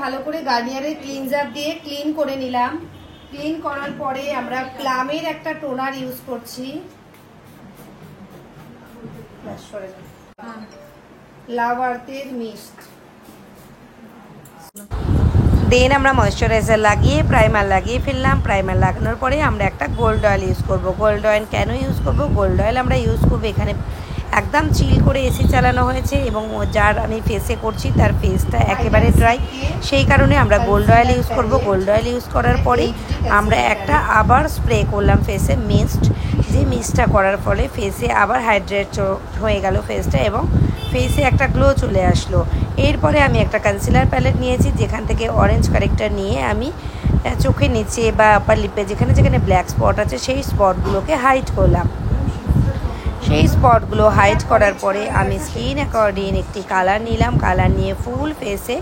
ভালো করে গার্নিয়ারের ক্লিনজার দিয়ে ক্লিন করে নিলাম। ক্লিন করার পরে আমরা প্লামের একটা টোনার ইউজ করছি। লাভ আর্থের মিস্ট। দেন আমরা ময়েশ্চারাইজার লাগিয়ে প্রাইমার লাগিয়ে ফেললাম। প্রাইমার লাগানোর পরে আমরা একটা গোল্ড অয়েল ইউজ করব। গোল্ড অয়েল কেন ইউজ করব? গোল্ড অয়েল আমরা ইউজ করব এখানে একদম চিল করে এসি চালানো হয়েছে এবং যার আমি ফেসে করছি তার ফেসটা একেবারে ড্রাই, সেই কারণে আমরা গোল্ড অয়েল ইউজ করব। গোল্ড অয়েল ইউজ করার পরে আমরা একটা আবার স্প্রে করলাম ফেসে মিস্ট, যে মিস্টটা করার ফলে ফেসে আবার হাইড্রেট হয়ে গেল ফেসটা এবং ফেসে একটা গ্লো চলে আসলো। এরপরে আমি একটা কনসিলার প্যালেট নিয়েছি, যেখান থেকে অরেঞ্জ কারেক্টার নিয়ে আমি চোখে নিচে বা আপার লিপে যেখানে যেখানে ব্ল্যাক স্পট আছে সেই স্পটগুলোকে হাইড করলাম। সেই স্পটগুলো হাইড করার পরে আমি স্কিন অ্যাকর্ডিং একটি কালার নিলাম। কালার নিয়ে ফুল ফেসে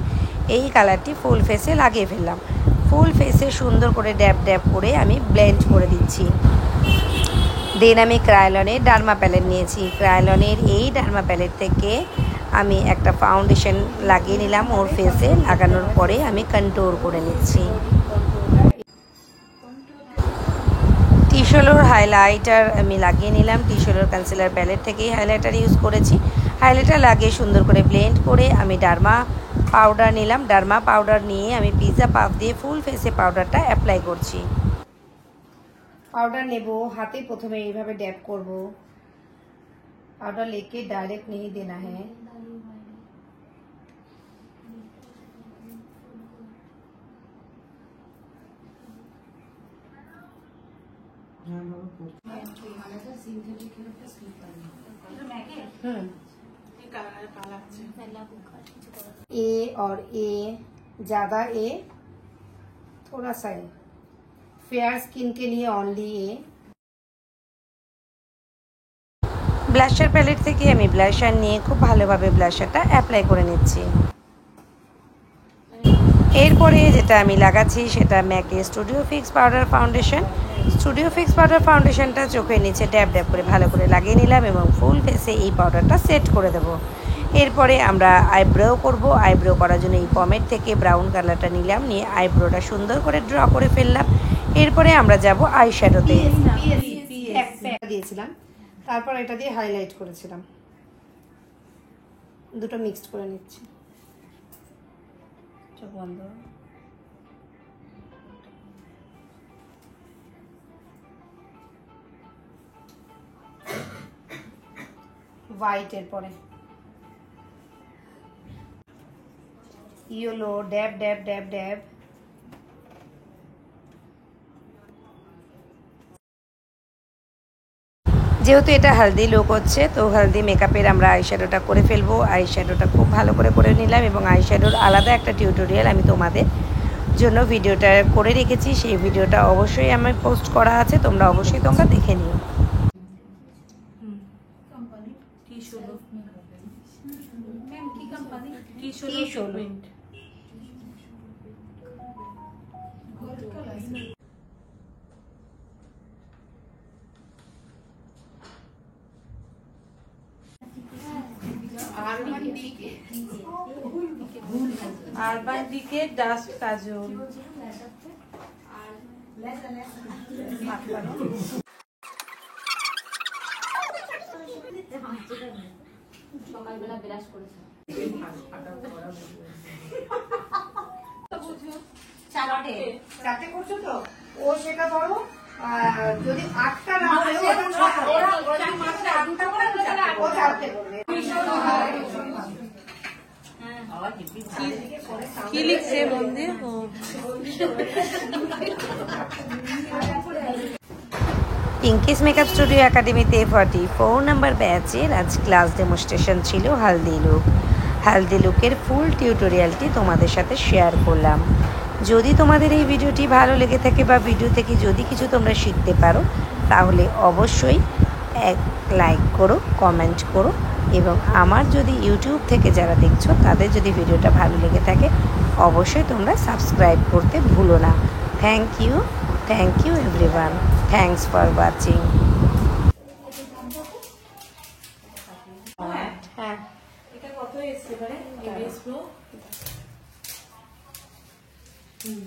এই কালারটি ফুল ফেসে লাগিয়ে ফেললাম। ফুল ফেসে সুন্দর করে ড্যাব ড্যাব করে আমি ব্লেন্ড করে দিচ্ছি। দেন আমি ক্রায়োলনের ডার্মা প্যালেট নিয়েছি। ক্রায়োলনের এই ডার্মা প্যালেট থেকে আমি একটা ফাউন্ডেশন লাগিয়ে নিলাম ওর ফেসে। লাগানোর পরে আমি কন্ট্রোল করে নিচ্ছি। টিশোলোর হাইলাইটার আমি লাগিয়ে নিলাম। টিশোলোর কনসিলার প্যালেট থেকেই হাইলাইটার ইউজ করেছি। হাইলাইটার লাগিয়ে সুন্দর করে ব্লেন্ড করে আমি ডার্মা পাউডার নিলাম। ডার্মা পাউডার নিয়ে আমি পিৎজা পাফ দিয়ে ফুল ফেসে পাউডারটা অ্যাপ্লাই করছি। पाउडर नेब हाथे प्रथमे এইভাবে ড্যাব করব। पाउडर लेके डायरेक्ट नहीं देना है। ए और ए ज्यादा ए थोड़ा सा ए फेयर स्किन के लिए ओनली ए। ब्लाशार पैलेट থেকে আমি ব্লাশার নিয়ে খুব ভালোভাবে ব্লাশারটা অ্যাপ্লাই করে নিচ্ছি। এরপরে যেটা আমি লাগাচ্ছি সেটা ম্যাকে studio fix powder foundation. Studio fix powder ফাউন্ডেশনটা চোখের নিচে ড্যাব ড্যাব করে ভালো করে লাগিয়ে নিলাম এবং ফুল ফেসে এই পাউডারটা সেট করে দেব। এরপরে আমরা আইব্রো করব। আইব্রো করার জন্য এই পমেড থেকে ব্রাউন কালারটা নিলাম, নিয়ে আইব্রোটা সুন্দর করে ড্র করে ফেললাম। এরপরে আমরা যাব আই শ্যাডোতে। দিয়েছিলাম, তারপর এটা দিয়ে হাইলাইট করেছিলাম। দুটো মিক্সড করে নিচ্ছি। চোখ বন্ধ। হোয়াইটের পরে ইয়েলো ড্যাব ড্যাব ড্যাব ড্যাব। যেহেতু এটা হলদি লুক হচ্ছে তো হলদি মেকআপের আমরা আইশ্যাডোটা করে ফেলবো। আইশ্যাডোটা খুব ভালো করে নিলাম এবং আইশ্যাডোর আলাদা একটা টিউটোরিয়াল আমি তোমাদের জন্য ভিডিওটা করে রেখেছি। সেই ভিডিওটা অবশ্যই আমার পোস্ট করা আছে, তোমরা অবশ্যই দেখে নিও। আরবান ডিকে ডাস্ট কাজল। সকালবেলা ব্রাশ করেছে চারটে করছো তো ও সেটা ধরো যদি 8টা না হয় ও চারটে করবে। কি লিখছে মন্দির? পিঙ্কিস মেকআপ স্টুডিও একাডেমিতে 44 নম্বর ব্যাচের আজ ক্লাস ডেমনস্ট্রেশন ছিল হালদি লুক। হালদি লুকের ফুল টিউটোরিয়ালটি তোমাদের সাথে শেয়ার করলাম। যদি তোমাদের এই ভিডিওটি ভালো লেগে থাকে বা ভিডিও থেকে যদি কিছু তোমরা শিখতে পারো তাহলে অবশ্যই এক লাইক করো, কমেন্ট করো এবং আমার যদি ইউটিউব থেকে যারা দেখছো তাদের যদি ভিডিওটা ভালো লেগে থাকে অবশ্যই তোমরা সাবস্ক্রাইব করতে ভুলো না। Thank you everyone. Thanks for watching. হ্যাঁ এটা কত এসছে এবারে? হুম